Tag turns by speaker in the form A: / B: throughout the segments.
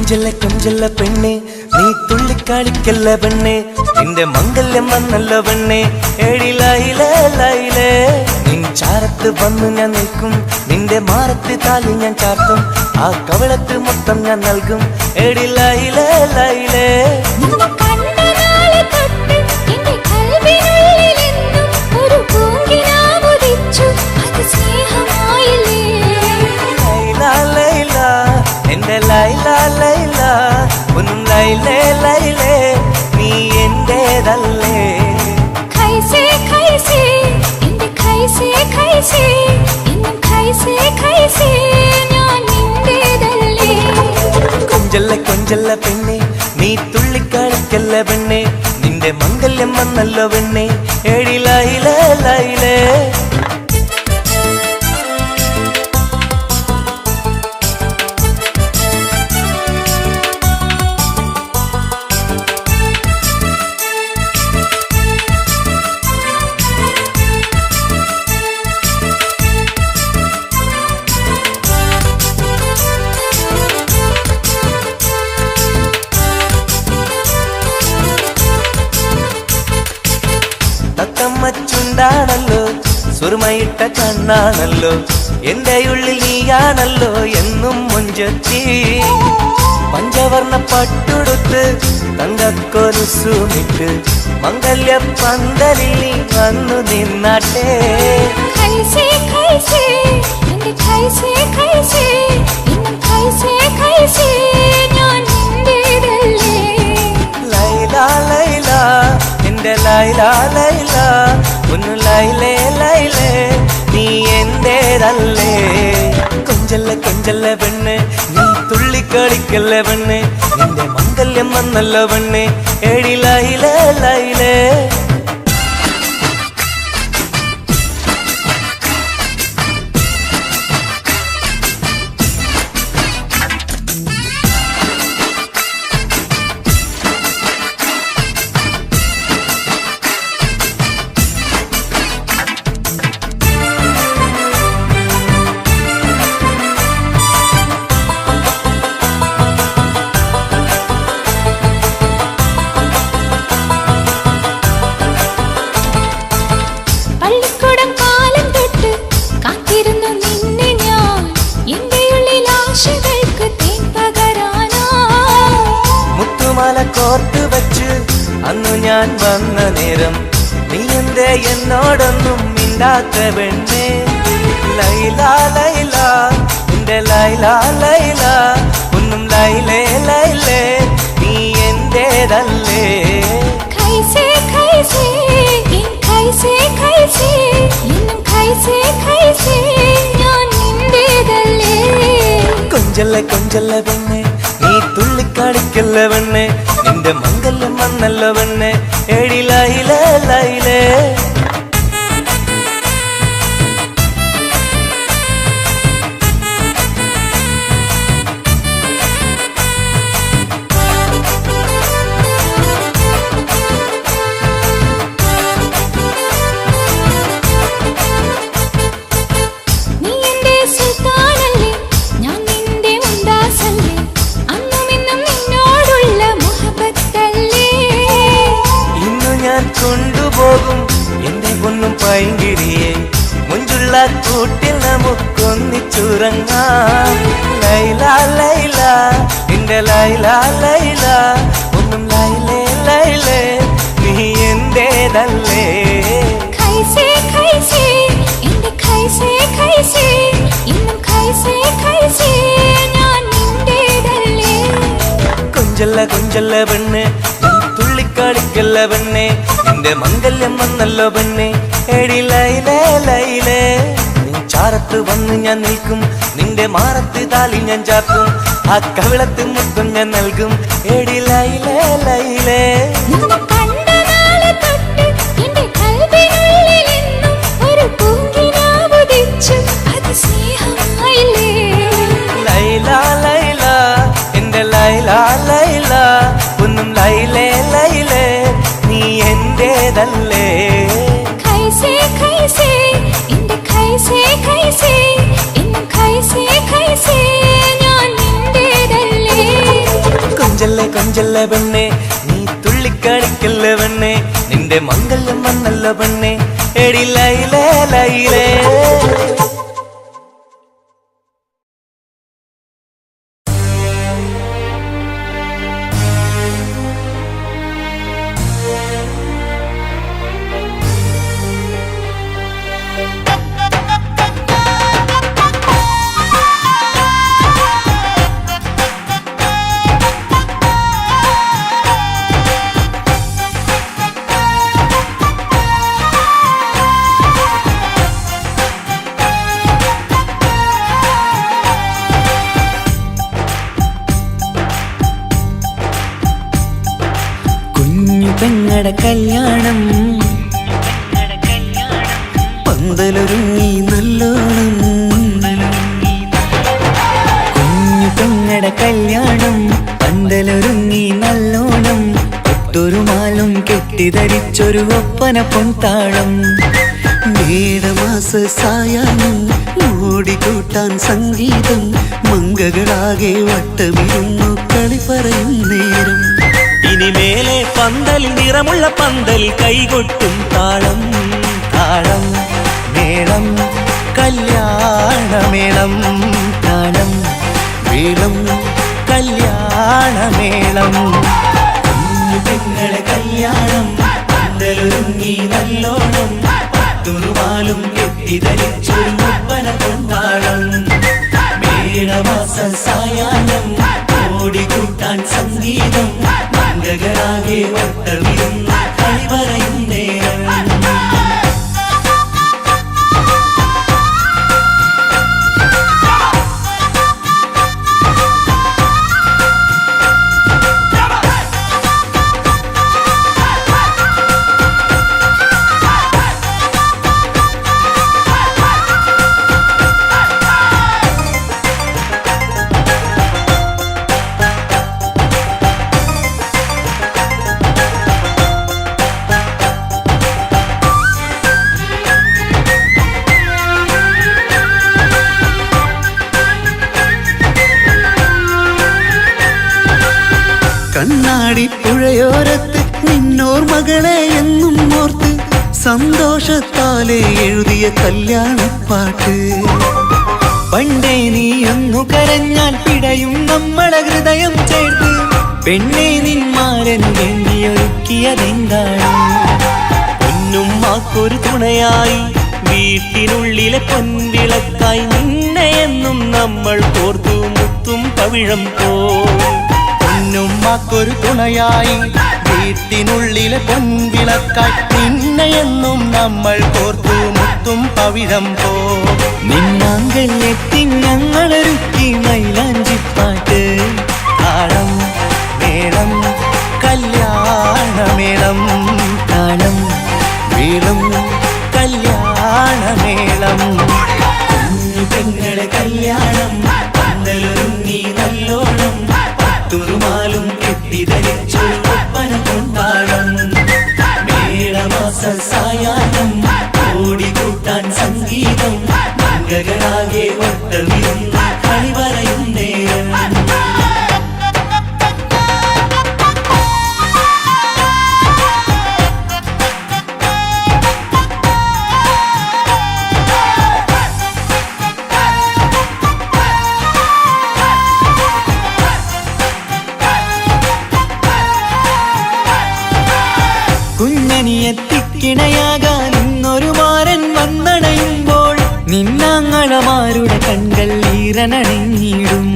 A: കൊഞ്ചല്ല കൊഞ്ചല്ല പെണ്ണെ നീ തുള്ളിക്കളിക്കല്ല പെണ്ണെ നിന്റെ മംഗല്യം വന്നല്ലോ പെണ്ണെ എടി ലൈലേ ലൈലേ നിൻ ചാരത്ത് വന്നു ഞാൻ നിൽക്കും നിന്റെ മാറത്ത് താലി ഞാൻ ചാർത്തും ആ കവളത്ത് മൊത്തം ഞാൻ നൽകും എടി ലൈലേ ലൈലേ എന്റെ ലൈല ലൈല ഒന്നും ലൈലേ ലൈലേ നീ എന്റേതല്ലേ
B: ഖൈസേ ഖൈസേ എന്റെ ഖൈസേ ഖൈസേ എന്നും ഖൈസേ ഖൈസേ ഞാൻ നിന്റേതല്ലേ
A: കൊഞ്ചല്ല കൊഞ്ചല്ല പെണ്ണെ നീ തുള്ളിക്കളിക്കല്ല പെണ്ണെ നിന്റെ മംഗല്യം വന്നല്ലോ പെണ്ണെ എടി ലൈലേ ലൈലേ തത്തമ്മച്ചുണ്ടാണല്ലോ സുറുമയിട്ട കണ്ണാണല്ലോ എന്റെ ഉള്ളിൽ നീയാണല്ലോ എന്നും മുഞ്ചത്തി പഞ്ചവർണ്ണ പട്ടുടുത്ത് തങ്കക്കൊലുസുമിട്ട് മംഗല്യ പന്തലിൽ നീ വന്നു നിന്നാട്ടെ
B: ഖൈസേ ഖൈസേ എന്റെ ഖൈസേ ഖൈസേ എന്നും ഖൈസേ ഖൈസേ ഞാൻ നിന്റേതല്ലേ
A: ലൈല ലൈല എന്റെ ലൈല ലൈല ഒന്ന് ലൈലേ ലൈലേ നീ എന്റേതല്ലേ കൊഞ്ചല്ല കൊഞ്ചല്ല പെണ്ണ് നീ തുള്ളിക്കളിക്കല്ല പെണ്ണ് നിന്റെ മംഗല്യം വന്നല്ലോ പെണ്ണ് എടി ലൈലേ ലൈലേ കോർത്ത് വെച്ച് അന്നു ഞാൻ വന്ന നേരം നീ എന്തേ എന്നോടൊന്നും മിണ്ടാത്ത പെണ്ണേ ലൈല ലൈല എന്റെ ലൈല ലൈല ഒന്നും ലൈലേ ലൈലേ നീ എന്റേതല്ലേ
B: ഖൈസേ ഖൈസേ എൻ ഖൈസേ ഖൈസേ എന്നും ഖൈസേ ഖൈസേ ഞാൻ നിന്റേതല്ലേ
A: കൊഞ്ചല്ല കൊഞ്ചല്ല പെണ്ണെ നീ തുള്ളിക്കളിക്കല്ല പെണ്ണെ നിന്റെ മംഗല്യം വന്നല്ലോ പെണ്ണെ എടി ലൈലേ ലൈലേ കൊണ്ടുപോകും എന്റെ പൊന്നും പൈങ്കിരിയെ മുഞ്ചുള്ള കൂട്ടിൽ നമുക്കൊന്നിച്ചുറങ്ങാം ലൈല ലൈല എന്റെ ലൈല ലൈല ഒന്നും ലൈലേ ലൈലേ നീ എന്റേതല്ലേ
B: ഖൈസേ ഖൈസേ എന്റെ ഖൈസേ ഖൈസേ എന്നും ഖൈസേ ഖൈസേ ഞാൻ നിന്റേതല്ലേ
A: കൊഞ്ചല്ല കൊഞ്ചല്ല പെണ്ണ് തുള്ളിക്കളിക്കല്ല പെണ്ണെ നിന്റെ മംഗല്യം വന്നല്ലോ പെണ്ണെ എടി ലൈലേ ലൈലേ നിൻ ചാരത്ത് വന്ന് ഞാൻ നിൽക്കും നിന്റെ മാറത്ത് താലി ഞാൻ ചാർത്തും ആ കവിളത്ത് മുത്തം ഞാൻ നൽകും എടി ലൈലേ ലൈലേ ലൈല ലൈല എന്റെ ലൈല ലൈല ഒന്നും ലൈലേ ലൈലേ നീ എന്റേതല്ലേ
B: ഖൈസേ ഖൈസേ എന്റെ ഖൈസേ ഖൈസേ എന്നും ഖൈസേ ഖൈസേ ഞാൻ നിന്റേതല്ലേ
A: കൊഞ്ചല്ല പെണ്ണെ നീ തുള്ളിക്കളിക്കല്ല പെണ്ണെ നിന്റെ മംഗല്യം വന്നല്ല പെണ്ണെ എടി ലൈലേ ലൈലേ
C: പെങ്ങടെ കല്യാണം പന്തലൊരുങ്ങി നല്ലോണം കുഞ്ഞു പെങ്ങടെ കല്യാണം പന്തലൊരുങ്ങി നല്ലോണം ഒട്ടൊരു മാലും കെട്ടിധരിച്ചൊരു ഒപ്പന പൊൻതാളം മേടമാസ സായാഹ്നം ഓടിക്കൂട്ടാൻ സംഗീതം മംഗകളാകെ വട്ടമിരുന്നു കളി പറയും നേരം
A: ഇനിമേലെ പന്തൽ നിറമുള്ള പന്തൽ കൈകൊട്ടും താളം താളം മേളം കല്യാണമേളം
C: താളം
A: മേളം കല്യാണമേളം
C: കുഞ്ഞു പെങ്ങളെ കല്യാണം പന്തലൊരുങ്ങി നല്ലോണം തുറുമാലും കെട്ടിധരിച്ചൊരു ഒപ്പന പൊൻതാളം മേടമാസ സായാഹ്നം ഓടിക്കൂട്ടാൻ സംഗീതം മംഗകളാകെ വട്ടമിരുന്ന് കളി പറയും നേരം കണ്ണാടി പുഴയോരത്ത് നിന്നോർ മകളെ എന്നും ഓർത്ത് സന്തോഷത്താലെ എഴുതിയ കല്യാണപ്പാട്ട് പണ്ടേ നീ ഒന്നു കരഞ്ഞാൽ പിടയും നമ്മളെ ഹൃദയം ചേർത്ത് പെണ്ണെ നിന്മാരൻ വേണ്ടിയൊരുക്കിയതെന്താണ്
A: പൊന്നുമ്മാക്കൊരു തുണയായി വീട്ടിനുള്ളിലെ പൊൻവിളക്കായി നിന്നെ എന്നും നമ്മൾ കോർത്തു മുത്തും പവിഴം പോ
C: പൊന്നുമ്മാക്കൊരു തുണയായി വീട്ടിനുള്ളിലെ പൊൻവിളക്കായി നിന്നെയെന്നും നമ്മൾ കോർത്തു മുത്തും പവിഴം പോ
A: നിന്നാങ്കല്ലെത്തി ഞങ്ങളൊരുക്കി മൈലാഞ്ചിപ്പാട്ട് താളം മേളം കല്യാണമേളം
C: താളം
A: മേളം കല്യാണമേളം
C: കുഞ്ഞു പെങ്ങളെ കല്യാണം പന്തലൊരുങ്ങി നല്ലോണം തുറുമാലും കെട്ടിധരിച്ചൊരു ഒപ്പന പൊൻതാളം മേടമാസ സായാഹ്നം ഓടിക്കൂട്ടാൻ സംഗീതം മംഗകളാകെ വട്ടമിരുന്ന് കളി പറയും നേരം കുഞ്ഞനിയെത്തിക്കിണയാകാൻ ഇന്നൊരു മാരൻ വന്നണയുമ്പോൾ നിന്നാങ്ങളമാരുടെ കൺകൾ ഈറനണിഞ്ഞിടും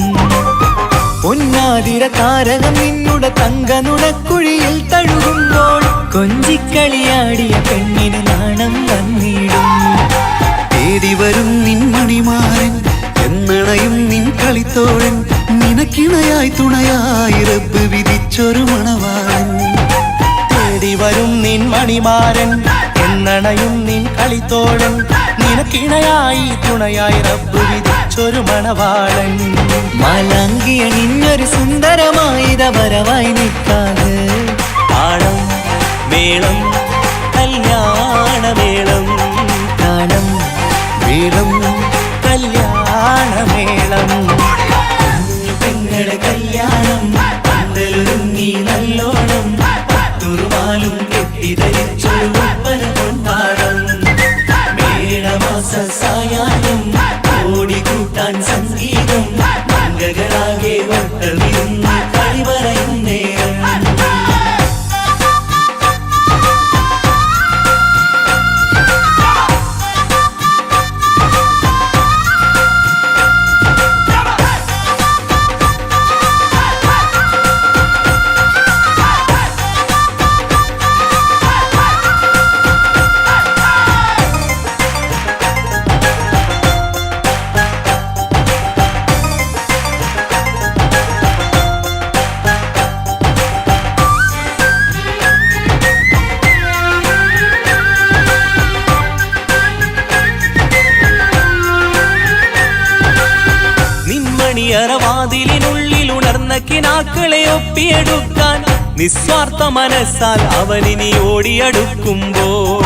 C: പൊന്നാതിര താരകം നിന്നുടെ തങ്കനുടക്കുഴിയിൽ തഴുകുമ്പോൾ കൊഞ്ചിക്കളിയാടിയ പെണ്ണിന് നാണം വന്നിടും തേടി വരും നിൻ മണിമാരൻ എന്നണയും നിൻ കളിത്തോഴൻ നിനക്കിണയായി തുണയായി റബ്ബ് വിധിച്ചൊരു മണവാളൻ തേടി വരും നിൻ മണിമാരൻ എന്നണയും നിൻ കളിത്തോഴൻ നിനക്കിണയായി തുണയായി റബ്ബ് വിധിച്ചൊരു മണവാളൻ മാലാങ്കിയ നിന്നൊരു സുന്ദരമായിത വരവായി നിൽക്കാതെ
A: താളം മേളം കല്യാണമേളം
C: താളം
A: മേളം കല്യാണമേളം
C: കുഞ്ഞു പെങ്ങളെ കല്യാണം പന്തലൊരുങ്ങി മംഗകളാകെ വട്ടമിരുന്ന് കളി പറയും നേരം.
A: വാതിലിനുള്ളിൽ ഉണർന്ന കിനാക്കളെ ഒപ്പിയെടുക്കാൻ നിസ്വാർത്ഥ മനസ്സാൽ അവനിനി ഓടിയടുക്കുമ്പോൾ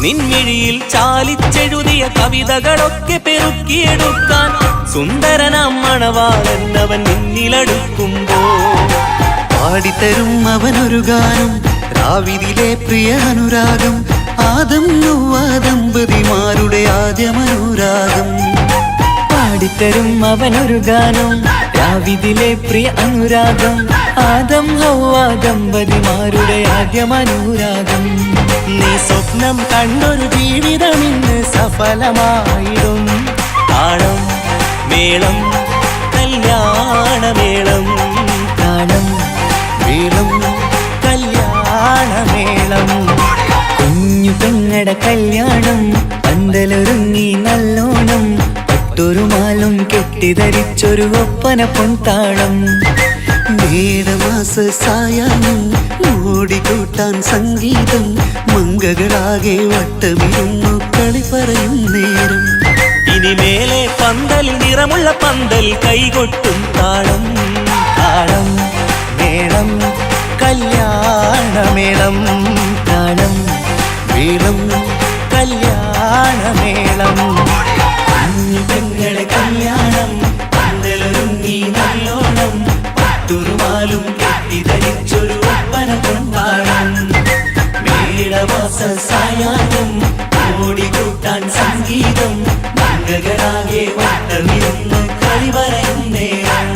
A: നിൻമിഴിയിൽ ചാലിച്ചെഴുതിയ കവിതകളൊക്കെ പെറുക്കിയെടുക്കാൻ സുന്ദരനാം മണവാളൻ അവൻ നിന്നിലടുക്കുമ്പോൾ
C: പാടിത്തരും അവനൊരു ഗാനം രാവിലെ പ്രിയ അനുരാഗം ആദം നൊവ്വ ദമ്പതിമാരുടെ ആദ്യമനുരാഗം. പാടിത്തരും അവനൊരു ഗാനം രാവിലെ പ്രിയ അനുരാഗം ആദം ഹൗവ ദമ്പതിമാരുടെ ആദ്യമനുരാഗം.
A: നീ സ്വപ്നം കണ്ടൊരു ജീവിതം ഇന്ന് സഫലമായിടും. താളം മേളം കല്യാണമേളം,
C: താളം
A: മേളം കല്യാണമേളം.
C: കുഞ്ഞു പെങ്ങടെ കല്യാണം പന്തലൊരുങ്ങി നല്ലോണം പട്ടൊരുമാലും കെട്ടിധരിച്ചൊരു ഒപ്പന പൊൻതാളം. മേടമാസ സായാഹ്നം ഓടിക്കൂട്ടാൻ സംഗീതം മംഗകളാകെ വട്ടമിരുന്നു കളി പറയും നേരം.
A: ഇനിമേലെ പന്തൽ നിറമുള്ള പന്തൽ കൈകൊട്ടും താളം. താളം മേളം കല്യാണമേളം,
C: താളം
A: മേളം കല്യാണമേളം.
C: പെങ്ങളെ കല്യാണം പന്തലൊരുങ്ങി നല്ലോണം പട്ടുറുമാലും കെട്ടിധരിച്ചൊരു ഒപ്പന പൊൻതാളം. മേടമാസ സായാഹ്നം ഓടിക്കൂട്ടാൻ സംഗീതം മംഗകളാകെ വട്ടമിരുന്ന് കളി പറയും നേരം.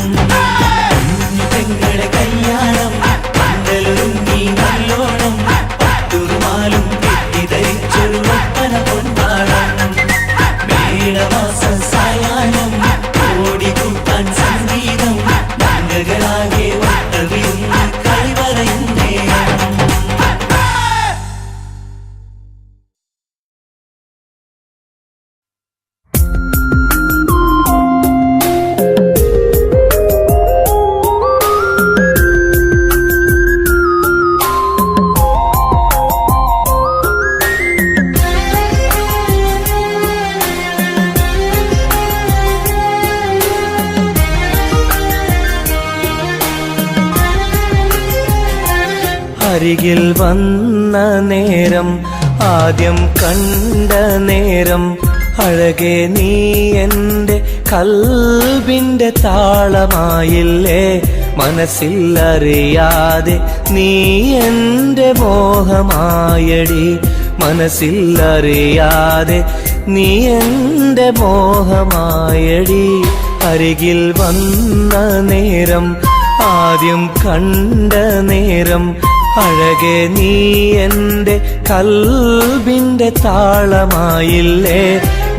C: പെങ്ങളെ കല്യാണം പന്തലൊരുങ്ങി നല്ലോണം പട്ടുറുമാലും കെട്ടിധരിച്ചൊരു ഒപ്പന പൊൻതാളം. മേടമാസ സായാഹ്നം ഓടിക്കൂട്ടാൻ സംഗീതം മംഗകളാകെ വട്ടമിരുന്ന് കളി പറയും നേരം.
A: അരികിൽ വന്ന നേരം ആദ്യം കണ്ട നേരം അഴകെ നീ എൻ്റെ കൽബിൻ്റെ താളമായില്ലേ. മനസ്സിലറിയാതെ നീ എൻ്റെ മോഹമായടി. മനസ്സിലറിയാതെ നീ എൻ്റെ മോഹമായടി. അരികിൽ വന്ന നേരം ആദ്യം കണ്ട നേരം അഴകെ നീ എൻ്റെ കൽബിൻ്റെ താളമായില്ലേ.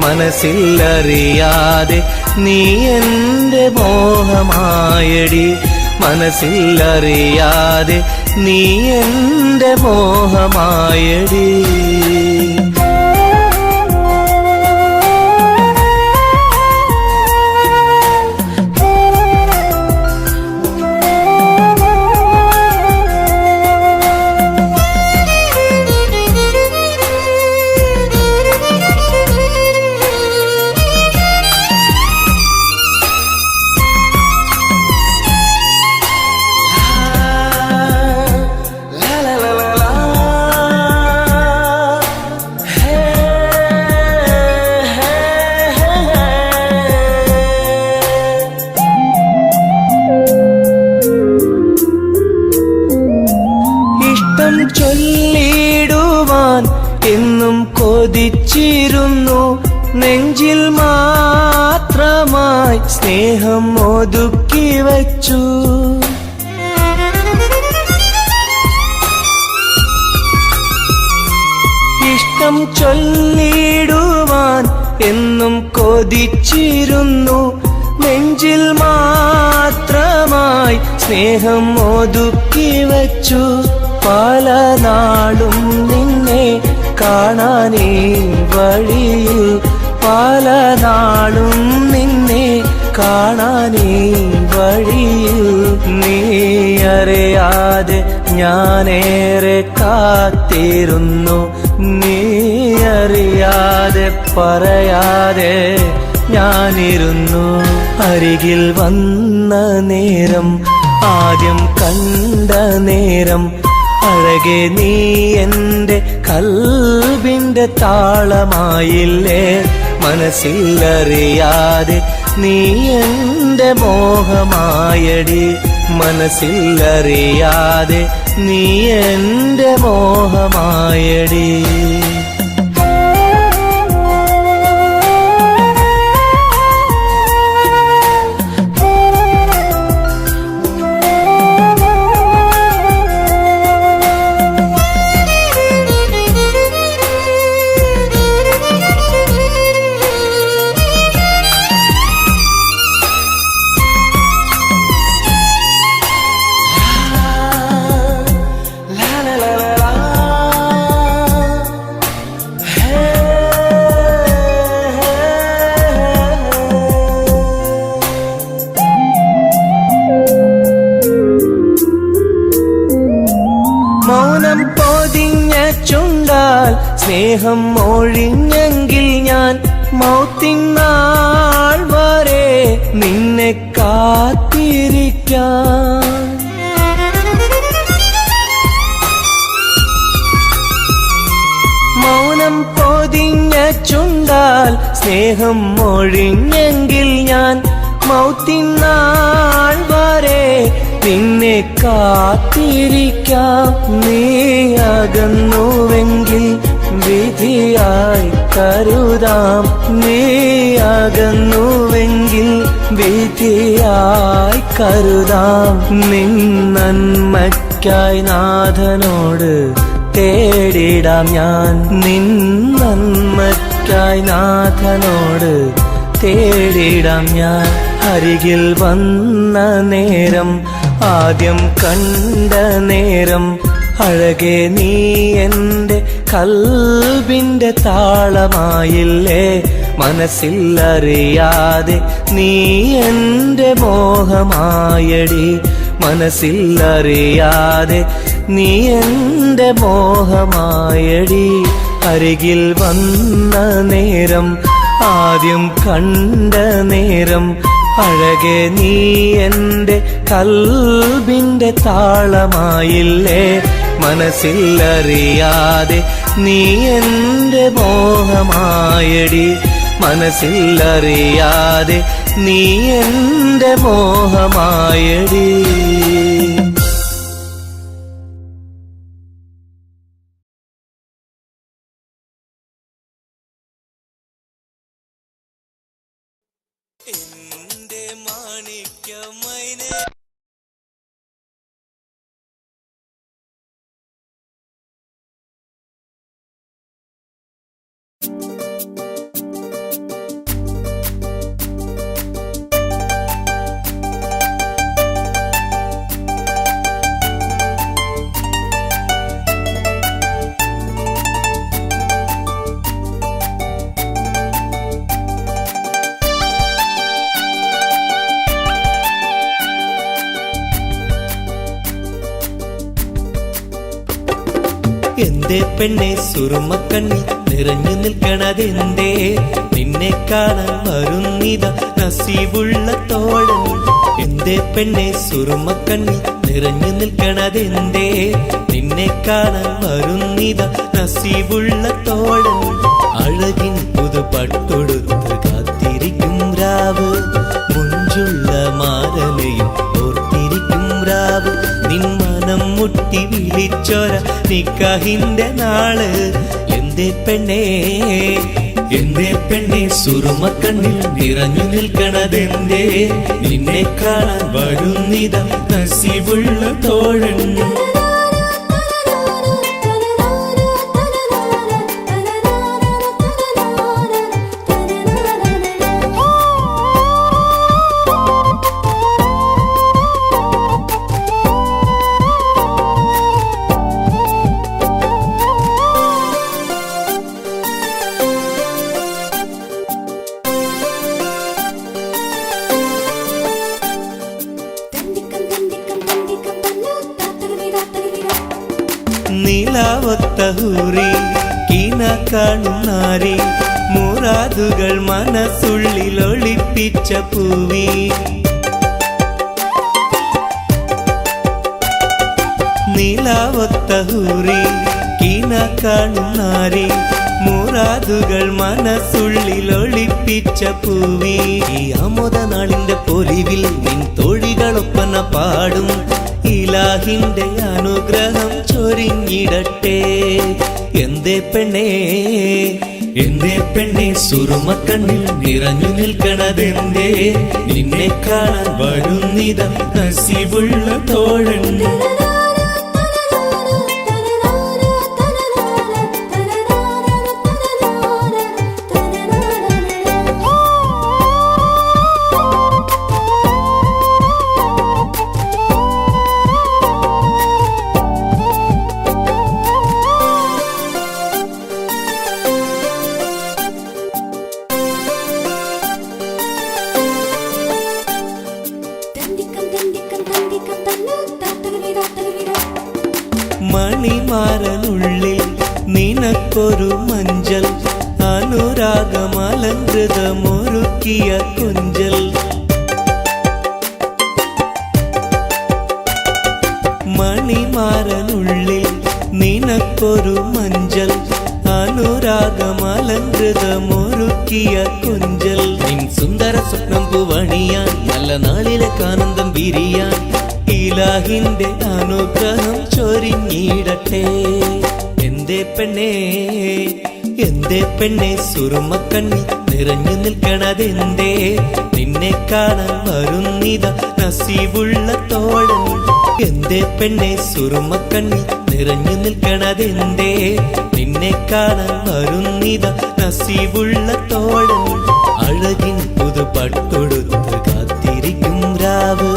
A: മനസ്സിലറിയാതെ നീ എൻ്റെ മോഹമായടി. മനസ്സിലറിയാതെ നീ എൻ്റെ മോഹമായടി. സ്നേഹം ഒതുക്കി വച്ചു. ഇഷ്ടം ചൊല്ലിടുവാൻ എന്നും കൊതിച്ചിരുന്നു, നെഞ്ചിൽ മാത്രമായി സ്നേഹം ഒതുക്കി വച്ചു. പല നാളും നിന്നെ കാണാനേ വഴിയിൽ, പല നാളും നിന്നെ കാണാനേ വഴിയിൽ. നീ അറിയാതെ ഞാനേറെ കാത്തിരുന്നു, നീ അറിയാതെ പറയാതെ ഞാനിരുന്നു. അരികിൽ വന്ന നേരം, ആദ്യം കണ്ട നേരം, അഴകെ നീ എൻ്റെ കൽബിൻ്റെ താളമായില്ലേ. മനസ്സിലറിയാതെ നീ എൻ്റെ മോഹമായടി, മനസ്സിലറിയാതെ നീ എൻ്റെ മോഹമായടി. മൗനം പൊതിഞ്ഞ ചുണ്ടാൽ സ്നേഹം ഒഴിഞ്ഞെങ്കിൽ ഞാൻ മൗത്തിനാൾ വരെ നിന്നെ കാത്തിരിക്കാം. മൗനം പൊതിഞ്ഞ ചുണ്ടാൽ സ്നേഹം ഒഴിഞ്ഞെങ്കിൽ ഞാൻ മൗത്തിനാൾ വരെ നിന്നെ കാത്തിരിക്കാം. നീ അകന്നുവെങ്കിൽ വിധിയായി കരുതാം, നീ അകന്നുവെങ്കിൽ വിധിയായി കരുതാം. നിൻ നന്മയ്ക്കായി നാഥനോട് തേടിടാം ഞാൻ, നിൻ നന്മയ്ക്കായി നാഥനോട് തേടിടാം ഞാൻ. അരികിൽ വന്ന നേരം, ആദ്യം കണ്ട നേരം, അഴകെ നീ എൻ്റെ കൽബിൻ്റെ താളമായില്ലേ. മനസ്സിലറിയാതെ നീ എൻ്റെ മോഹമായടി, മനസ്സിലറിയാതെ നീ എൻ്റെ മോഹമായടി. അരികിൽ വന്ന നേരം, ആദ്യം കണ്ട നേരം, അഴകെ നീ എൻ്റെ കൽബിൻ്റെ താളമായില്ലേ. മനസ്സിലറിയാതെ നീ എൻ്റെ മോഹമായടി, മനസ്സിലറിയാതെ നീ എൻ്റെ മോഹമായടി. എന്റെ മാണിക്യമൈനെ എന്തേ പെണ്ണെ സുറുമക്കണ്ണി നിറഞ്ഞു നിൽക്കണതെന്തേ, നിന്നെ കാണാൻ വരുന്നിത നസീബുള്ള തോഴൻ. എന്തേ പെണ്ണെ സുറുമക്കണ്ണി നിറഞ്ഞു നിൽക്കണതെന്തേ, നിന്നെ കാണാൻ വരുന്നിത നസീബുള്ള തോഴൻ. അഴകിൻ പുതുപട്ടൊടുത്ത് കാത്തിരിക്കും രാവ്, മുഞ്ചുള്ള മാരലയും ഓർത്തിരിക്കും രാവ്. നിൻ മനം മുട്ടി വിളിച്ചോര നിക്കാഹിന്റെ നാള്. എന്തേ പെണ്ണേ
C: എന്റെ പെണ്ണെ സുറുമക്കണ്ണിൽ നിറഞ്ഞു നിൽക്കണതെന്തേ നിന്നെ കാണാൻ വരുന്നിത നസീബുള്ള തോഴൻ
A: നീലാവത്ത ഹൂറി കീന കാണുന്നാരി മുറാദുകൾ മനസ്സുള്ളിൽ ഒളിപ്പിച്ച പൂവി നീലാവത്ത ഹൂറി കീന കാണുന്നാരി മുറാദുകൾ മനസ്സുള്ളിൽ ഒളിപ്പിച്ച പൂവി ഈ ആമോദ നാളിന്റെ പൊലിവിൽ നിൻ തോഴികളൊപ്പന പാടും ഇലാഹിന്റെ അനുഗ്രഹം ചൊരിഞ്ഞിടട്ടെ എന്തേ പെണ്ണെ സുറുമക്കണ്ണിൽ നിറഞ്ഞു നിൽക്കണതെന്തേ നിന്നെ കാണാൻ വരുന്നിത നസീബുള്ള തോഴൻ മണിമാരനുള്ളിൽ നിനക്കൊരു മഞ്ചൽ അനുരാഗമലങ്കൃതമൊരുക്കിയ കൊഞ്ചൽ മണിമാരനുള്ളിൽ നിനക്കൊരു മഞ്ചൽ അനുരാഗമലങ്കൃതമൊരുക്കിയ കൊഞ്ചൽ നിൻ സുന്ദര സ്വപ്നം പൂവണിയാൻ നല്ല നാളിലെ ആനന്ദം വിരിയാൻ ഇലാഹിന്റെ അനുഗ്രഹം ചൊരിഞ്ഞിടട്ടെ എന്തേ പെണ്ണെ സുറുമക്കണ്ണി നിറഞ്ഞു നിൽക്കണതെന്തേ നിന്നെ കാണാൻ വരുന്നിത നസീബുള്ള തോഴൻ എന്തേ പെണ്ണെ സുറുമക്കണ്ണി നിറഞ്ഞു നിൽക്കണതെന്തേ നിന്നെ കാണാൻ വരുന്നിത നസീബുള്ള തോഴൻ അഴകിൻ പുതുപട്ടൊടുത്ത് കാത്തിരിക്കും രാവ്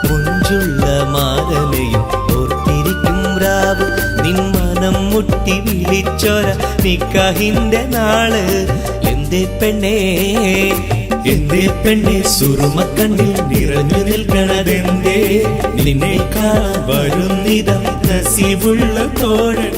A: മുഞ്ചുള്ള മാലയും ഓർത്തിരിക്കും രാവ് നിൻ മനം മുട്ടി വിളിച്ചോര നിക്കാഹിന്റെ നാള് എന്തേ പെണ്ണെ സുറുമക്കണ്ണിൽ നിറഞ്ഞു നിൽക്കണതെന്തേ നിന്നെ കാണാൻ വരുന്നിത നസീബുള്ള തോഴൻ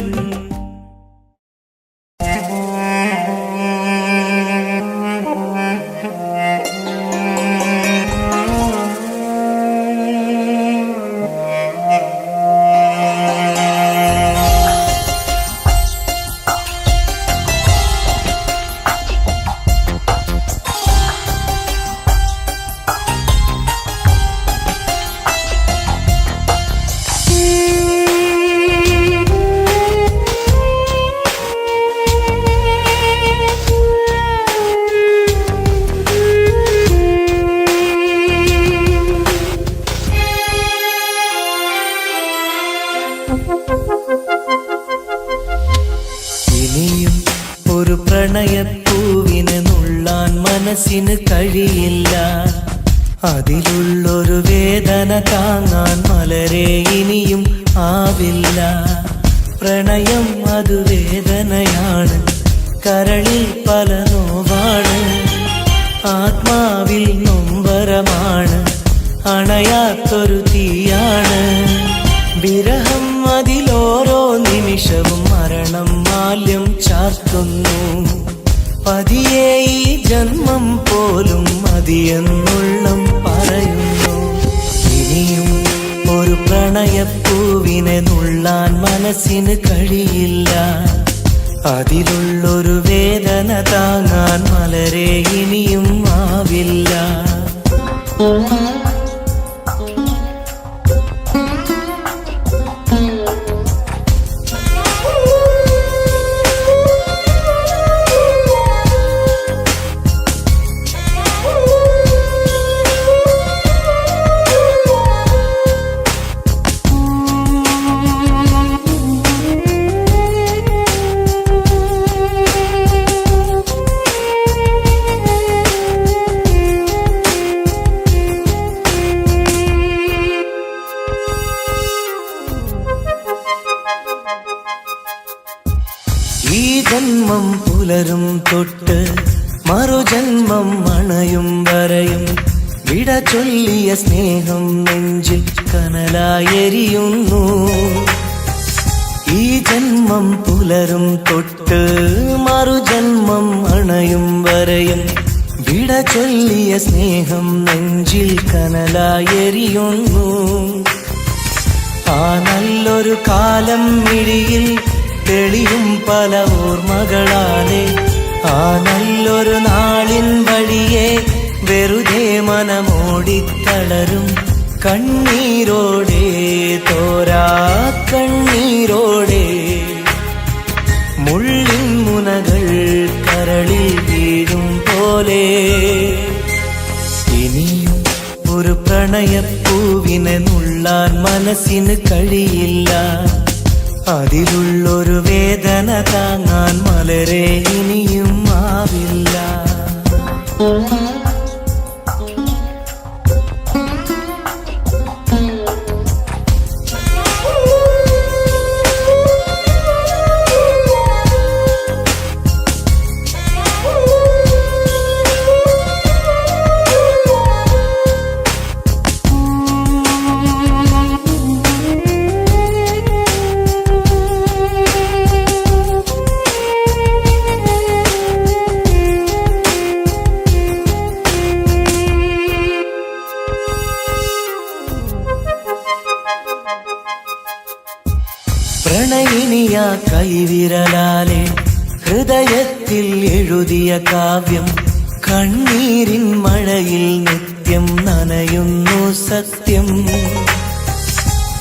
A: ഇനിയും ഒരു പ്രണയപ്പൂവിനെ നുള്ളാൻ മനസ്സിന് കഴിയില്ല അതിലുള്ളൊരു വേദന താങ്ങാൻ മലരെ ഇനിയും ആവില്ല പ്രണയം അത് വേദനയാണ് കരളിൽ പല നോവാണ് ആത്മാവിൽ നൊമ്പരമാണ് അണയാത്തൊരു തീയാണ് വിരഹം അതിലോരോ നിമിഷവും മരണം മാല്യം ചാർത്തുന്നു പതിയെ ഈ ജന്മം പോലും മതിയെന്നുള്ളം പറയുന്നു ഇനിയും ഒരു പ്രണയപ്പൂവിനെ നുള്ളാൻ മനസ്സിന് കഴിയില്ല അതിലുള്ളൊരു വേദന താങ്ങാൻ മലരെ ഇനിയും ആവില്ല പുലരും തൊട്ട് മറുജന്മം അണയും വരെയും വിട ചൊല്ലിയ സ്നേഹം നെഞ്ചിൽ കനലായെരിയുന്നു. ഈ ജന്മം പുലരും തൊട്ട് മറുജന്മം അണയും വരെയും വിട ചൊല്ലിയ സ്നേഹം നെഞ്ചിൽ കനലായെരിയുന്നു. ആ നല്ലൊരു കാലം മിഴിയിൽ തെളിയും പല ഓർമ്മകളാലെ ആ നല്ലൊരു നാളിൻ വഴിയെ വെറുതെ മനമോടിത്തളരും കണ്ണീരോടെ തോരാ കണ്ണീരോടെ മുള്ളിൻ മുനകൾ കരളിൽ വീഴും പോലെ ഇനിയും ഒരു പ്രണയപ്പൂവിനെ നുള്ളാൻ മനസ്സിന് കഴിയില്ല. അതിലുള്ളൊരു വേദന താങ്ങാൻ മലരെ ഇനിയും ആവില്ല. പ്രണയിനിയ കൈവിരലാലെ ഹൃദയത്തിൽ എഴുതിയ കാവ്യം കണ്ണീരിൻ മഴയിൽ നിത്യം നനയുന്നു സത്യം.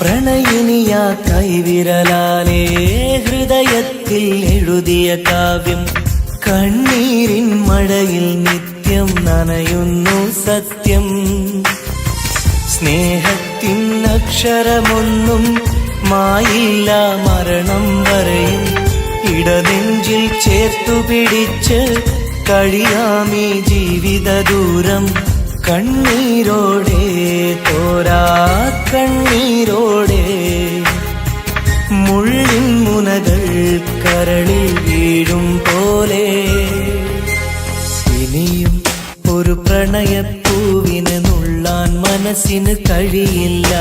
A: പ്രണയിനിയ കൈവിരലാലെ ഹൃദയത്തിൽ എഴുതിയ കാവ്യം കണ്ണീരിൻ മഴയിൽ നിത്യം നനയുന്നു സത്യം. സ്നേഹത്തിൻ അക്ഷരമൊന്നും മായില്ല മരണം വരെയും ഇടനെഞ്ചിൽ ചേർത്തു പിടിച്ച് കഴിയാമീ ജീവിത ദൂരം കണ്ണീരോടെ തോരാ കണ്ണീരോടെ മുള്ളിൻ മുനകൾ കരളിൽ വീഴും പോലെ ഇനിയും ഒരു പ്രണയപ്പൂവിനെ നുള്ളാൻ മനസ്സിന് കഴിയില്ല.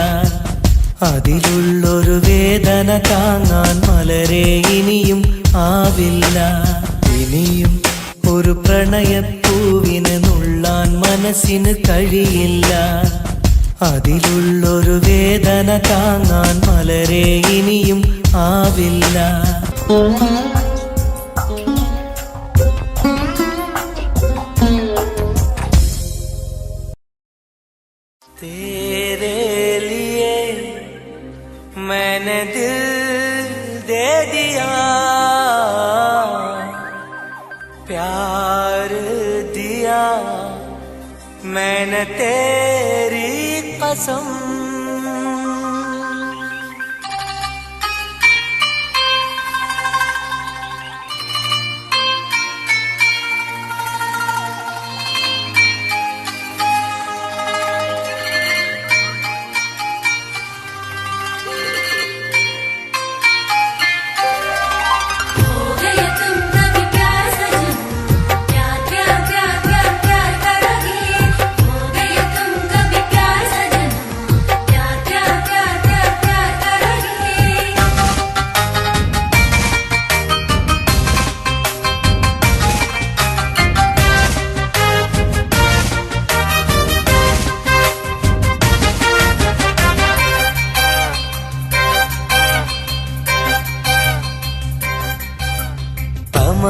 A: അതിലുള്ളൊരു വേദന താങ്ങാൻ മലരെ ഇനിയും ആവില്ല. ഇനിയും ഒരു പ്രണയപ്പൂവിനെ നുള്ളാൻ മനസ്സിന് കഴിയില്ല. അതിലുള്ളൊരു വേദന താങ്ങാൻ മലരെ ഇനിയും ആവില്ല. मैंने दिल दे दिया प्यार दिया मैंने तेरी कसम.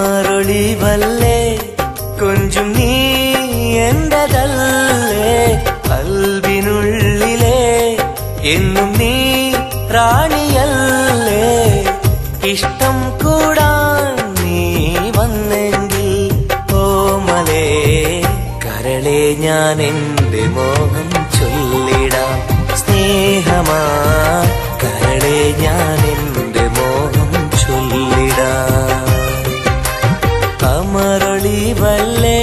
A: അമരൊളിവല്ലേ കൊഞ്ചും നീ എന്റതല്ലേ കൽബിനുള്ളിലെ എന്നും നീ റാണിയല്ലേ ഇഷ്ടം കൂടാൻ നീ വന്നെങ്കിൽ ഓമലേ കരളെ ഞാൻ എന്റെ മോഹം ചൊല്ലിടാം സ്നേഹമാ കരളെ ഞാൻ എന്റെ മോഹം ചൊല്ലിടാം. അമരൊളിവല്ലേ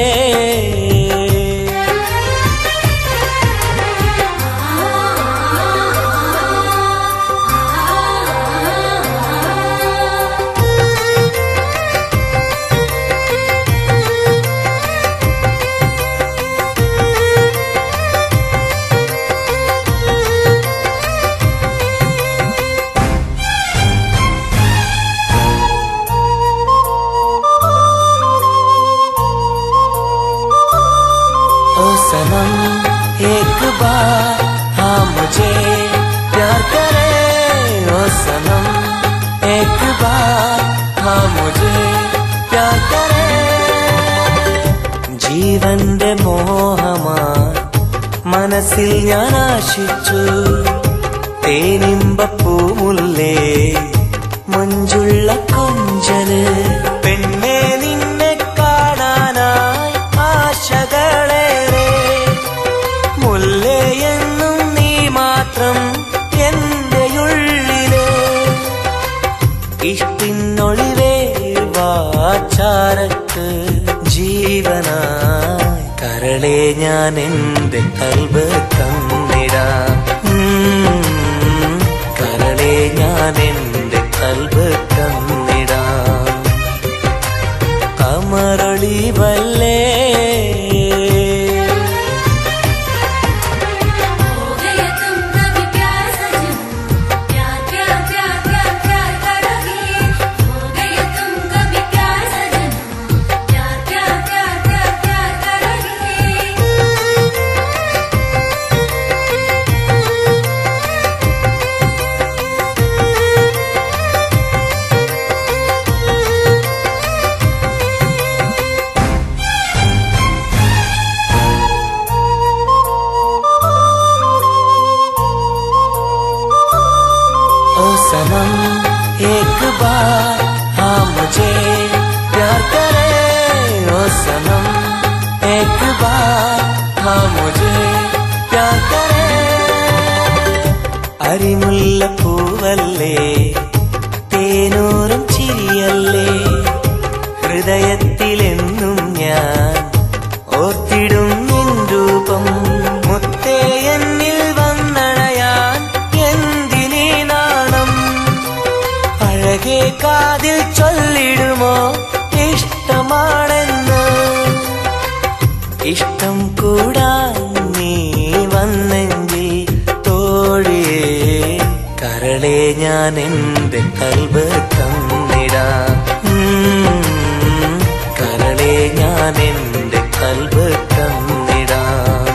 A: മനസ്സിൽ ഞാൻ ആശിച്ചു തേനിമ്പപ്പൂമുല്ലേ മഞ്ചുള്ള കൊഞ്ചല് പെണ്ണെ നിന്നെ കാണാനായി ആശകളേറെ മുല്ലയെന്നും നീ മാത്രം എന്റെ ഉള്ളില് ഇഷ്ടിനൊളിവേ വാചാരക്ക് ജീവനായി കരളെ ഞാൻ എന്റെ കൽബ് തന്നിടാം കരളെ ഞാൻ എന്റെ കൽബ് തന്നിടാം കമറൊളിവല്ലേ सनम एक बार हाँ मुझे प्यार करे ओ सनम एक बार हाँ मुझे प्यार करे അരിമുല്ല പൂവല്ലേ തേനൂറും ചിരിയല്ലേ ഹൃദയത്തിലെന്നും ഞാൻ ഓർത്തിടും നിൻ രൂപം മുത്തേ എന്നിൽ വന്നണയാൻ എന്തിനീ നാണം അഴകേ കാതിൽ ചൊല്ലിടുമോ ഇഷ്ടമാണെന്ന് ഇഷ്ടം കൂടാൻ നീ വന്നെങ്കിൽ തോഴിയേ കരളെ ഞാൻ എന്റെ കൽബ് തന്നിടാം കരളെ ഞാൻ എന്റെ കൽബ് തന്നിടാം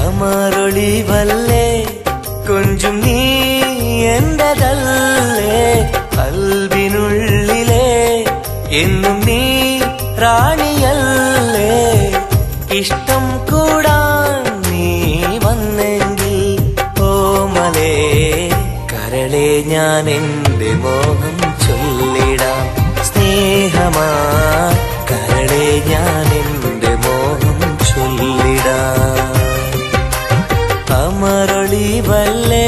A: അമറൊളിവല്ലേ കൊഞ്ചും നീ എന്റെതല്ലേ കൽബിനുള്ളിലെ എന്നും നീ റാണിയല്ലേ ഇഷ്ടം കൂടാൻ നീ വന്നെങ്കിൽ ഓമലേ കരളെ ഞാൻ എന്റെ മോഹം ചൊല്ലിടാം സ്നേഹമാ കരളെ ഞാൻ എന്റെ മോഹം ചൊല്ലിടാം അമറൊളിവല്ലേ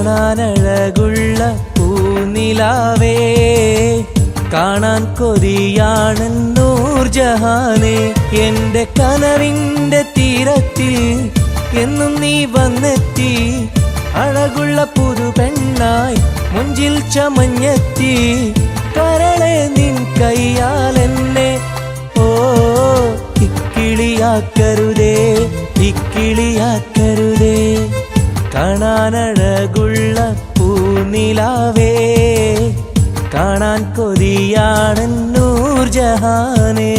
A: കാണാനഴകുള്ള പൂനിലാവേ കാണാൻ കൊതിയാണ് നൂർജഹാനെ എന്റെ കനവിന്റെ തീരത്തിൽ എന്നും നീ വന്നെത്തി അഴകുള്ള പുതു പെണ്ണായി മുഞ്ചിൽ ചമഞ്ഞെത്തി കരളെ നിൻ കയ്യാൽ എന്നെ ഓ ഇക്കിളിയാക്കരുതേ ഇക്കിളിയാക്കരുതേ കാണാനഴകുള്ള പൂനിലാവേ കാണാൻ കൊതിയാണ് നൂർജഹാനേ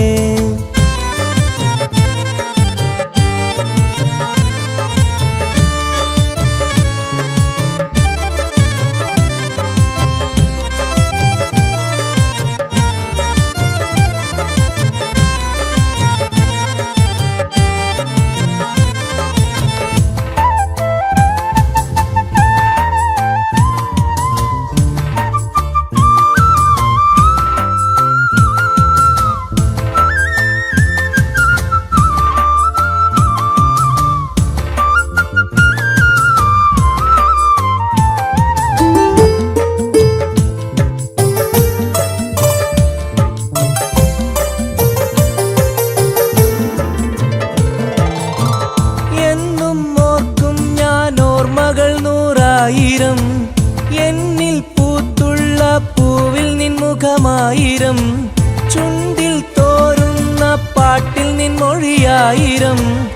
A: എന്നിൽ പൂത്തുള്ള പൂവിൽ നിൻ മുഖമായിരം, ചുണ്ടിൽ തോരുന്ന പാട്ടിൽ നിൻ മൊഴിയായിരം,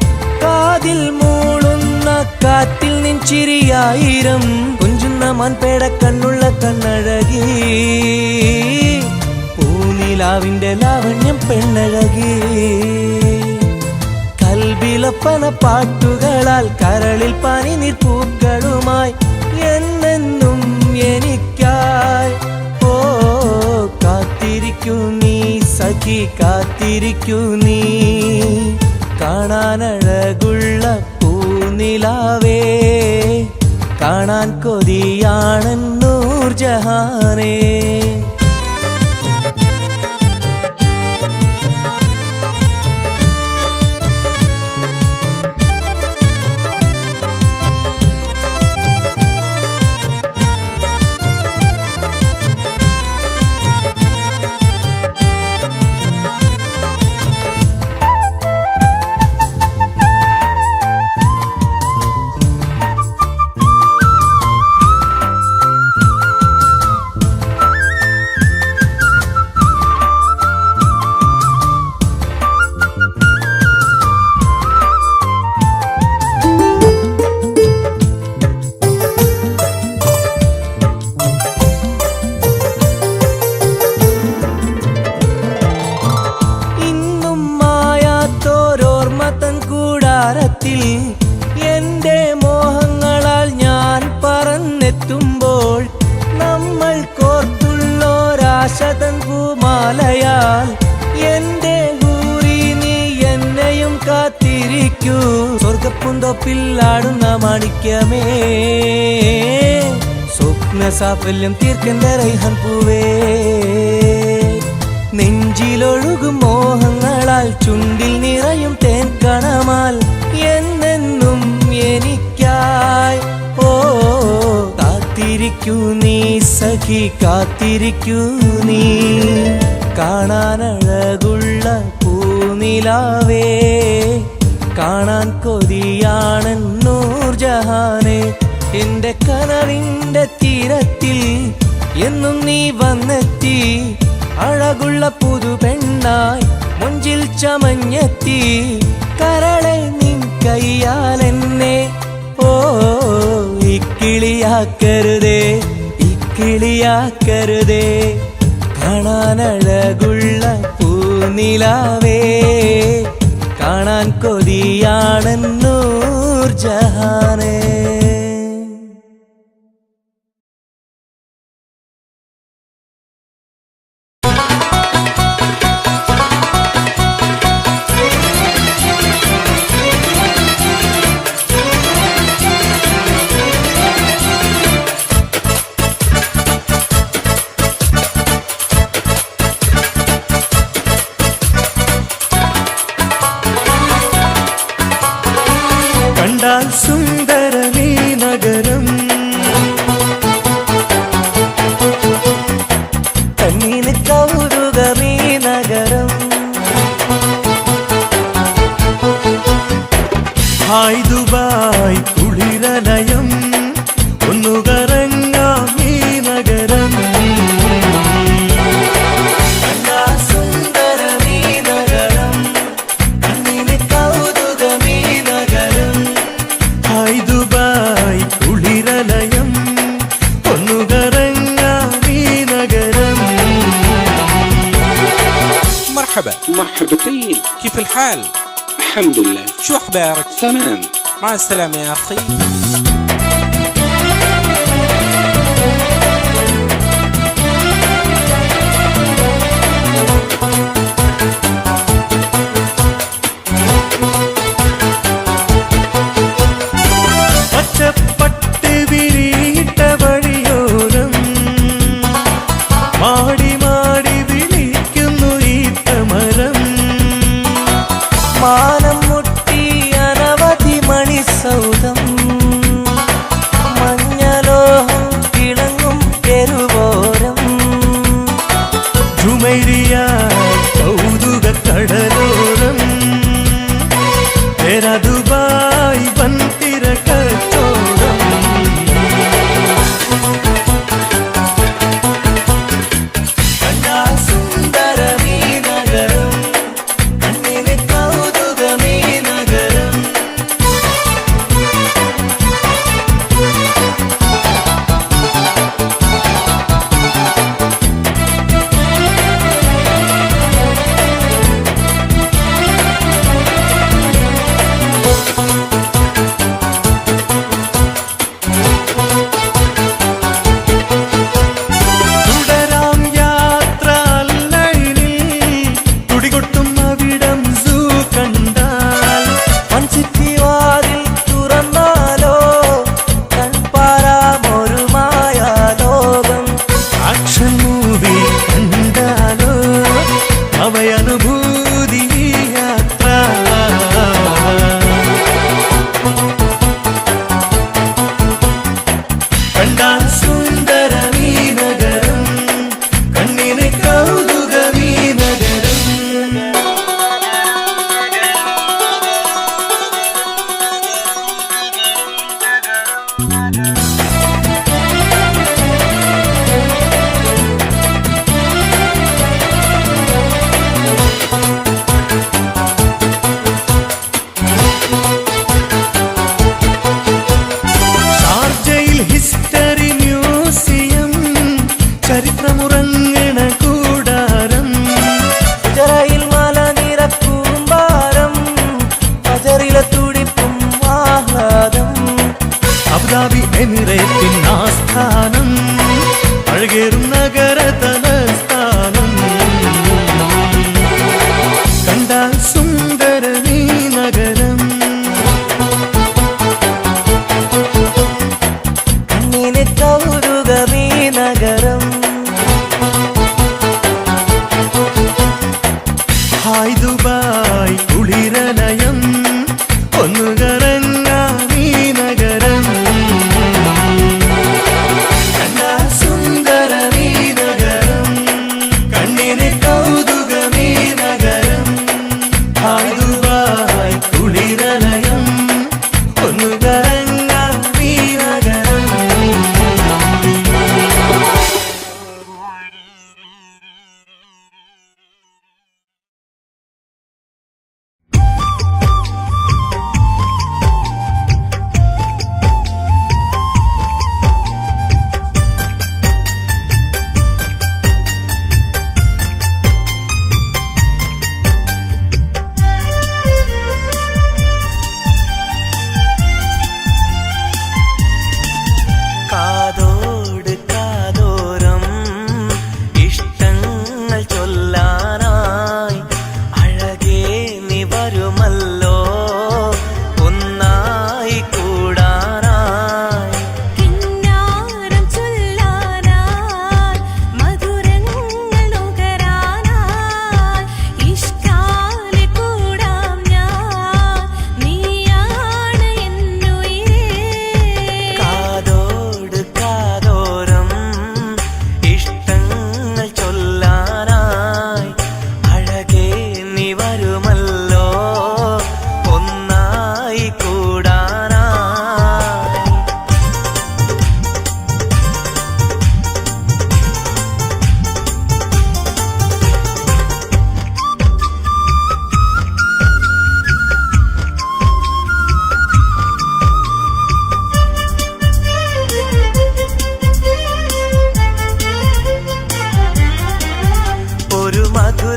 A: കാതിൽ മൂളുന്ന കാറ്റിൽ നിൻ ചിരിയായിരം, കുഞ്ചുന്ന മാൻപേട കണ്ണുള്ള കണ്ണഴകി, പൂനിലാവിന്റെ ലാവണ്യം പെണ്ണഴകി. കൽബിലൊപ്പന പാട്ടുകളാൽ കരളിൽ പനിനീർ പൂക്കളുമായി എന്നെന്നും എനിക്കായി ഓ കാത്തിരിക്കൂ നീ സഖി, കാത്തിരിക്കൂ നീ. കാണാനഴകുള്ള പൂനിലാവേ, കാണാൻ കൊതിയാണ് നൂർജഹാനേ. എന്റെ മോഹങ്ങളാൽ ഞാൻ പറന്നെത്തുമ്പോൾ, നമ്മൾ കോർത്തുള്ളോരാശതൻ പൂമാലയാൽ എന്റെ ഹൂറി നീ എന്നെയും കാത്തിരിക്കൂ. സ്വർഗപ്പുന്തോപ്പില്ലാടുന്ന മാണിക്യമേ, സ്വപ്ന സാഫല്യം തീർക്കെന്റെ റൈഹൻ പൂവേ. നെഞ്ചിലൊഴുകും മോഹങ്ങളാൽ ചുണ്ടിൽ നിറയും തേൻ കണമാൽ എന്നെന്നും എനിക്കായി ഓ കാത്തിരിക്കൂ നീ സഖി, കാത്തിരിക്കൂ നീ. കാണാനഴകുള്ള പൂനിലാവേ, കാണാൻ കൊതിയാണ് നൂർജഹാനേ. എന്റെ കനവിന്റെ തീരത്തിൽ എന്നും നീ വന്നെത്തി, അഴകുള്ള പുതു പെണ്ണായി മുഞ്ചിൽ ചമഞ്ഞെത്തി. കരളെ നിൻ കയ്യാലെന്നെ ഓ ഇക്കിളിയാക്കരുതേ, ഇക്കിളിയാക്കരുതേ. കാണാനഴകുള്ള പൂനിലാവേ, കാണാൻ കൊതിയാണ് നൂർജഹാനേ. സുന്ദരമീ നഗരം, കണ്ണിന് കൗതുകമീ നഗരം. ഹായ് ദുബായ് കുളിരലയം, ഒന്നു കറങ്ങാം ഈ നഗരം. സുന്ദരമീ നഗരം, കണ്ണിന് കൗതുകമീ നഗരം. ഹായ് ദുബായ് കുളിരലയം, ഒന്നു കറങ്ങാം ഈ നഗരം.
D: مرحبا.
E: مرحبتين.
D: كيف الحال؟
E: الحمد لله.
D: شو أخبارك؟
E: تمام.
D: مع السلامة يا أخي.
A: പച്ചപ്പട്ട് വിരിയിട്ട വഴിയോരം മാടി മാടി വിളിക്കുന്നു ഈ തമരം. മാനം മുട്ടി അനവധി മണിസൗധം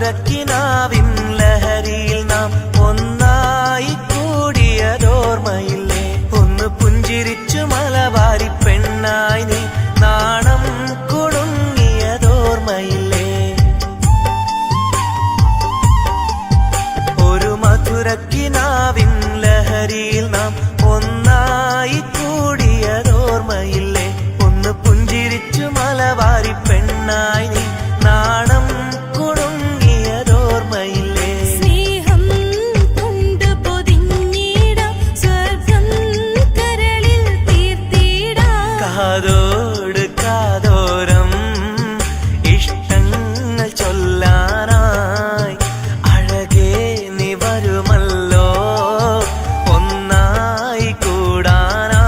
A: മധുരക്കിനാവിൻ ലഹരിയിൽ നാം ഒന്നായി കൂടിയതോർമ്മയില്ലേ ഒന്ന് പുഞ്ചിരിച്ചു മലബാരി പെണ്ണായി നീ നാണം കുടുങ്ങിയതോർമ്മയില്ലേ ഒരു മധുരക്കിനാവിൻ ലഹരിയിൽ നാം ഒന്നായി കൂടിയതോർമ്മയില്ലേ ഒന്ന് പുഞ്ചിരിച്ചു മലബാരി പെണ്ണായി നീ നാണം കുടുങ്ങിയതോർമ്മയില്ലേ
B: സ്നേഹം കൊണ്ട് പൊതിഞ്ഞിടാം സ്വർഗം കരളിൽ തീർത്തിടാം
A: കാതോട് കാതോരം ഇഷ്ടങ്ങൾ ചൊല്ലാനായി അഴകേ നീ വരുമല്ലോ ഒന്നായി കൂടാനായി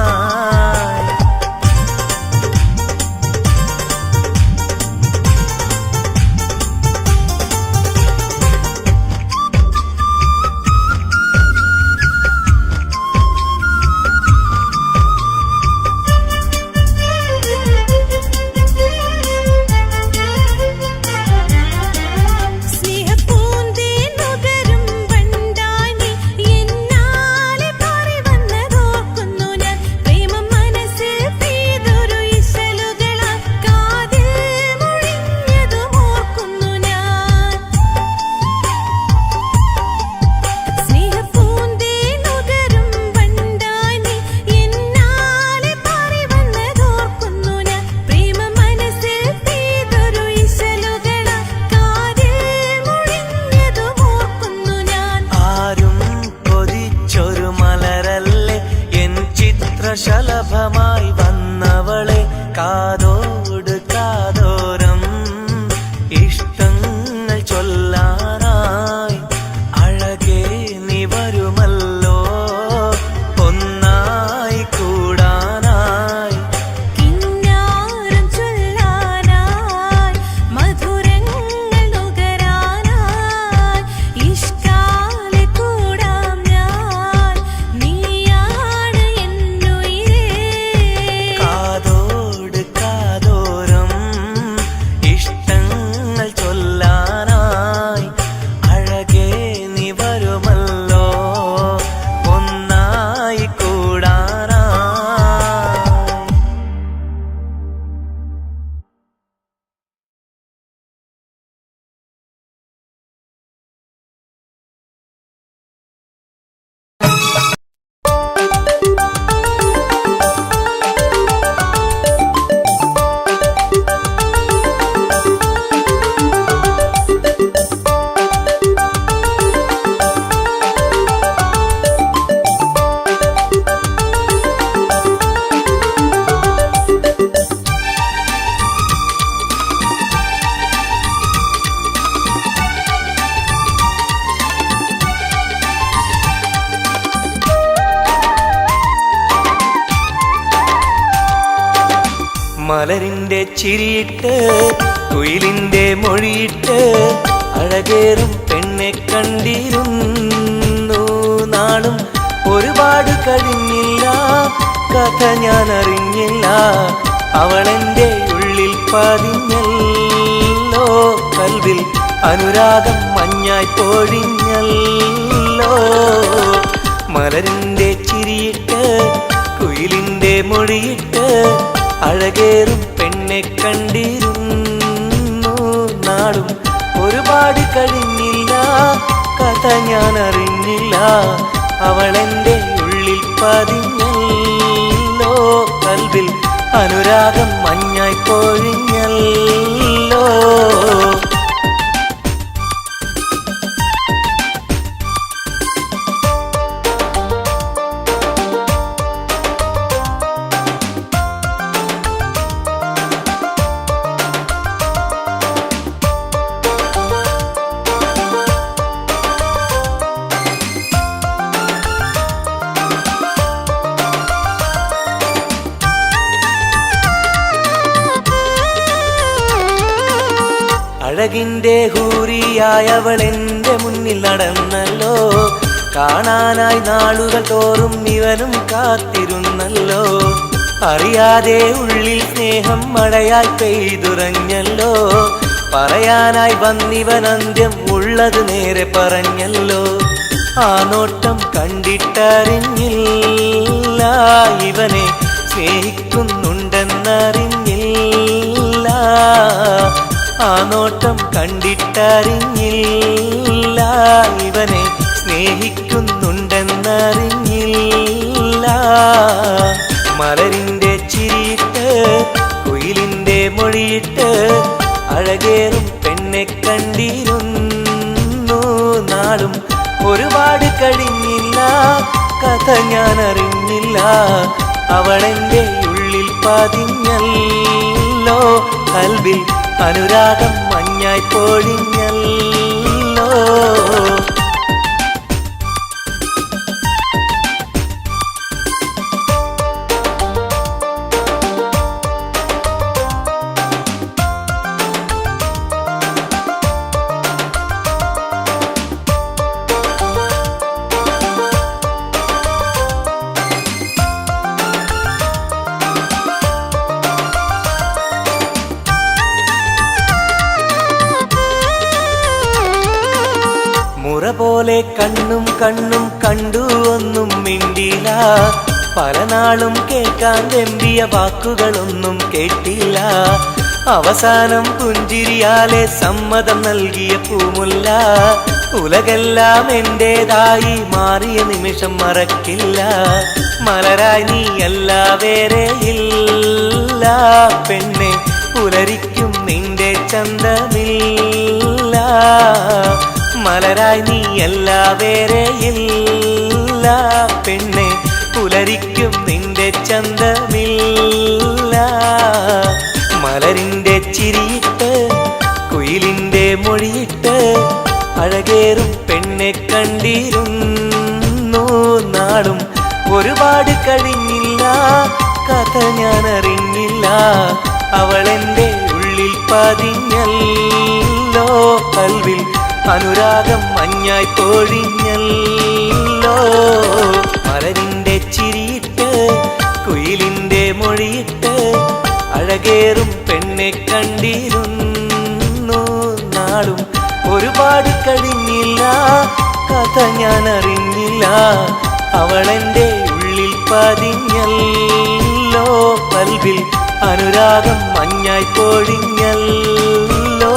B: സ്നേഹപ്പൂന്തേൻ നുകരും വണ്ടായി നീ എന്നാലെ പാറി വന്നതോർക്കുന്നു ഞാൻ പ്രേമം മനസ്സിൽ പെയ്തൊരു ഇശലുകളാൽ കാതിൽ മുഴിഞ്ഞതും ഓർക്കുന്നു ഞാൻ സ്നേഹപ്പൂന്തേൻ നുകരും വണ്ടായി നീ എന്നാലെ പാറി വന്നതോർക്കുന്നു ഞാൻ പ്രേമം മനസ്സിൽ പെയ്തൊരു ഇശലുകളാൽ കാതിൽ മുഴിഞ്ഞതും ഓർക്കുന്നു ഞാൻ
A: ആരും കൊതിച്ചൊരു മലരല്ലേ എൻ ചിത്രശലഭമായി വന്നവളെ കാതോട് കാതോരം ഇഷ്ടങ്ങൾ ചൊല്ലാനായി അഴകേ നീ വരുമല്ലോ ഒന്നായി കൂടാനായി
B: കിന്നാരം ചൊല്ലാനായി മധുരങ്ങൾ നുകരാനായി ഇഷ്കാലെ കൂടാം ഞാൻ നീയാണ് എന്നുയിരേ
A: കാതോട് കാതോരം ഇഷ്ടങ്ങൾ ചൊല്ലാനായി അഴകേ നീ വരുമല്ലോ ഒന്നായി കൂടാനായി മലരിന്റെ ചിരിയിട്ട് കുയിലിന്റെ മൊഴിയിട്ട് അഴകേറും പെണ്ണെ കണ്ടിരുന്നു നാളും ഒരുപാട് കഴിഞ്ഞില്ല കഥ ഞാൻ അറിഞ്ഞില്ല അവളെന്റെ ഉള്ളിൽ പതിഞ്ഞല്ലോ കൽവിൽ അനുരാഗം മഞ്ഞായി പൊഴിഞ്ഞല്ലോ മലരിന്റെ ചിരിയിട്ട് കുയിലിന്റെ മൊഴിയിട്ട് അഴകേറും പെണ്ണെ കണ്ടിരുന്നു നാളും ഒരുപാട് കഴിഞ്ഞില്ല കഥ ഞാൻ അറിഞ്ഞില്ല അവളെന്റെ ഉള്ളിൽ പതിഞ്ഞല്ലോ കൽവിൽ അനുരാഗം മഞ്ഞായി പൊഴിഞ്ഞല്ലോ അഴകിന്റെ ഹൂറിയായവൾ എന്റെ മുന്നിൽ നടന്നല്ലോ കാണാനായി നാളുകൾ തോറും ഇവനും കാത്തിരുന്നല്ലോ അറിയാതെ ഉള്ളിൽ സ്നേഹം മഴയായി പെയ്തുറഞ്ഞല്ലോ പറയാനായി വന്നിവൻ അന്ത്യം ഉള്ളത് നേരെ പറഞ്ഞല്ലോ. ആ നോട്ടം കണ്ടിട്ടറിഞ്ഞില്ല ഇവനെ സ്നേഹിക്കുന്നുണ്ടെന്നറിഞ്ഞില്ല. ആ നോട്ടം കണ്ടിട്ടറിഞ്ഞില്ല ഇവനെ സ്നേഹിക്കുന്നുണ്ടെന്നറിഞ്ഞില്ല. മലരിന്റെ ചിരിയിട്ട് കുയിലിന്റെ മൊഴിയിട്ട് അഴകേറും പെണ്ണെ കണ്ടിരുന്നു. നാളും ഒരുപാട് കഴിഞ്ഞില്ല, കഥ ഞാൻ അറിഞ്ഞില്ല. അവളെന്റെ ഉള്ളിൽ പതിഞ്ഞല്ലോ, കൽവിൽ അനുരാഗം മഞ്ഞായി പൊഴിഞ്ഞല്ലോ. മുറ പോലെ കണ്ണും കണ്ണും കണ്ടു ഒന്നും മിണ്ടില്ല. പല നാളും കേൾക്കാൻ വെമ്പിയ വാക്കുകളൊന്നും കേട്ടില്ല. അവസാനം പുഞ്ചിരിയാലെ സമ്മതം നൽകിയ പൂമുല്ല. ഉലകെല്ലാം എന്റേതായി മാറിയ നിമിഷം മറക്കില്ല. മലരായി നീയല്ല വേറെ ഇല്ല പെണ്ണെ, പുലരിക്കും നിന്റെ ചന്തമില്ല. മലരായി നീയല്ല വേറെ ഇല്ല പെണ്ണെ, പുലരിക്കും നിന്റെ ചന്തമില്ല. മലരിന്റെ ചിരിയിട്ട് കുയിലിന്റെ മൊഴിയിട്ട് അഴകേറും പെണ്ണെ കണ്ടിരുന്നു. നാളും ഒരുപാട് കഴിഞ്ഞില്ല, കഥ ഞാൻ അറിഞ്ഞില്ല. അവളെന്റെ ഉള്ളിൽ പതിഞ്ഞല്ലോ, കൽവിൽ അനുരാഗം മഞ്ഞായി പൊഴിഞ്ഞല്ലോ. മലരിന്റെ ചിരിയിട്ട് കുയിലിന്റെ മൊഴിയിട്ട് അഴകേറും പെണ്ണെ കണ്ടിരുന്നു. നാളും ഒരുപാട് കഴിഞ്ഞില്ല, കഥ ഞാൻ അറിഞ്ഞില്ല. അവളെന്റെ ഉള്ളിൽ പതിഞ്ഞല്ലോ, കൽവിൽ അനുരാഗം മഞ്ഞായി പൊഴിഞ്ഞല്ലോ.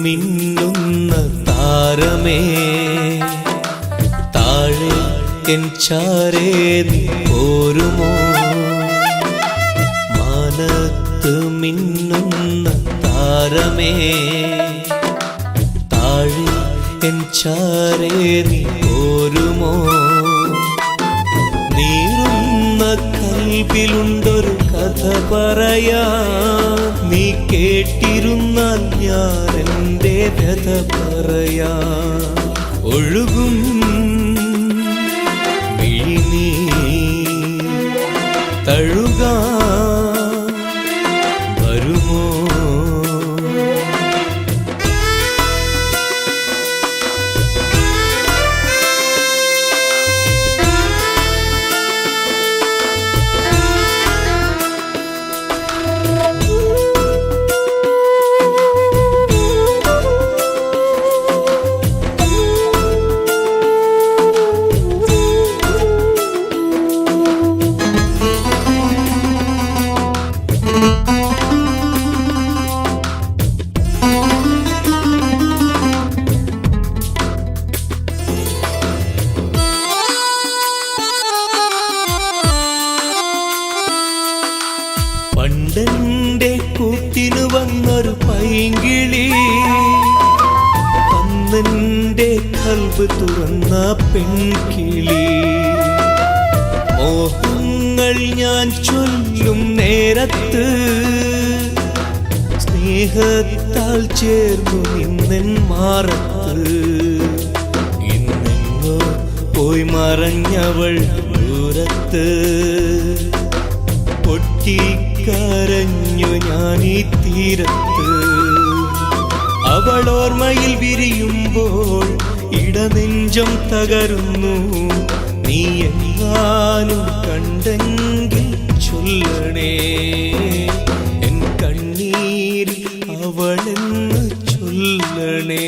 A: മിന്നുന്ന താരമേ താഴെ എൻ ചാരേ നീ പോരുമോ? മാനത്ത് മിന്നുന്ന താരമേ താഴെ എൻ ചാരേ നീ പോരുമോ? നീറുന്ന കൽബിലുണ്ടൊരു കഥ പറയാ, നീ കേട്ടിരുന്നാൽ ഞാൻ എൻ്റെ വ്യഥ പറയാ. ഒഴുകും മിഴിനീ തഴുകാ വരുമോ?
C: എന്റെ കൽബ് തുറന്ന പെൺകിളി. മോഹങ്ങൾ ഞാൻ ചൊല്ലും നേരത്ത് സ്നേഹത്താൽ ചേർന്നു നിന്നെൻ മാറത്ത്. ഇന്നെങ്ങോ പോയി മറഞ്ഞവൾ ദൂരത്ത്. പൊട്ടിക്കരഞ്ഞു ഞാൻ ഈ തീരത്ത്. അവൾ ഓർമ്മയിൽ വിരിയുമ്പോൾ ഇടനെഞ്ചം തകരുന്നു. നീ എങ്ങാനും കണ്ടെങ്കിൽ ചൊല്ലണേ എൻ കണ്ണീരിൽ അവളെന്ന് ചൊല്ലണേ.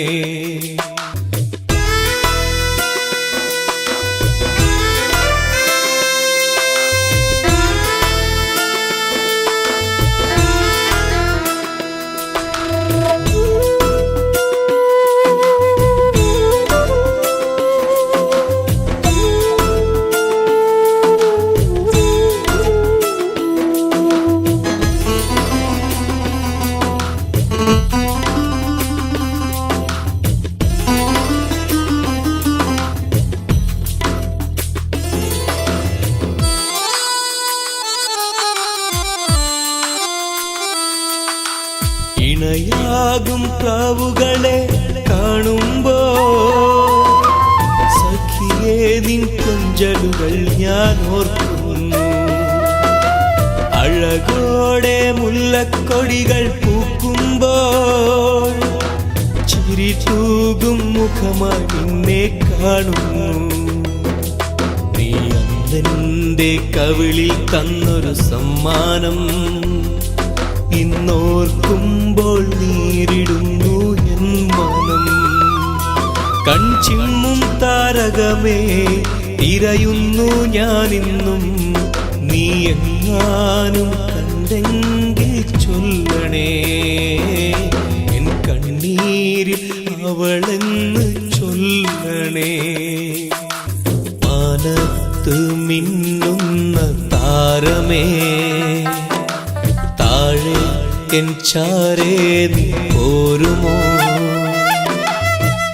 C: ഇണയാകും പ്രാവുകളെ കാണുമ്പോ സഖിയേ നിൻ കൊഞ്ചലുകൾ ഞാൻ ഓർക്കുന്നു. അഴകോടെ മുല്ലക്കൊടികൾ പൂക്കുമ്പോൾ ചിരി തൂകും മുഖമായി നിന്നെ കാണുന്നു. നീ അന്നെന്റെ കവിളിൽ തന്നൊരു സമ്മാനം ഇന്നോർക്കുമ്പോൾ നീരിടുന്നു എൻ മനം. കൺചിമ്മും താരകമേ ഇരയുന്നു ഞാനിന്നും. നീ എങ്ങാനും കണ്ടെങ്കിൽ ചൊല്ലണേ എൻ കണ്ണീരിൽ അവളെന്ന് ചൊല്ലണേ. മാനത്ത് മിന്നുന്ന താരമേ താഴെ എൻ ചാരേ നീ പോരുമോ.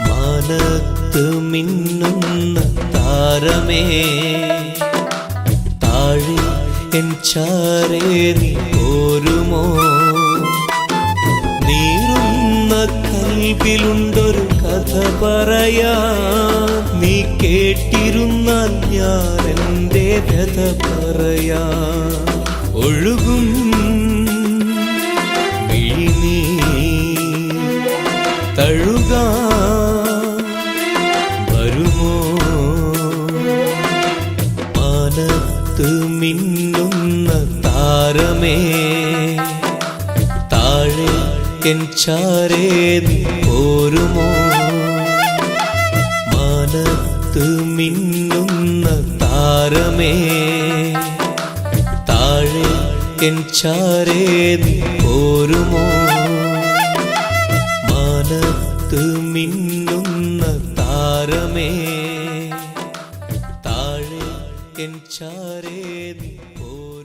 C: മാനത്ത് മിന്നുന്ന താരമേ താഴെ എൻ ചാരേ നീ പോരുമോ. നീറുന്ന കൽബിലുണ്ടൊരു കഥ പറയാൻ. നീ കേട്ടിരുന്നാൽ ഞാൻ എൻ്റെ കഥ പറയാൻ. ഒഴുകും വിഴിനീ തഴുകാൻ വരുമോ. മാനത്ത് മിന്നുന്ന താരമേ താഴെ എൻ ചാരേ നീ പോരുമോ. മാനത്ത് മിന്നുന്ന താരമേ താഴെ എൻ ചാരേ നീ പോരുമോ. മാനത്ത് മിന്നുന്ന താരമേ താഴെ എൻ ചാരേ നീ പോരുമോ.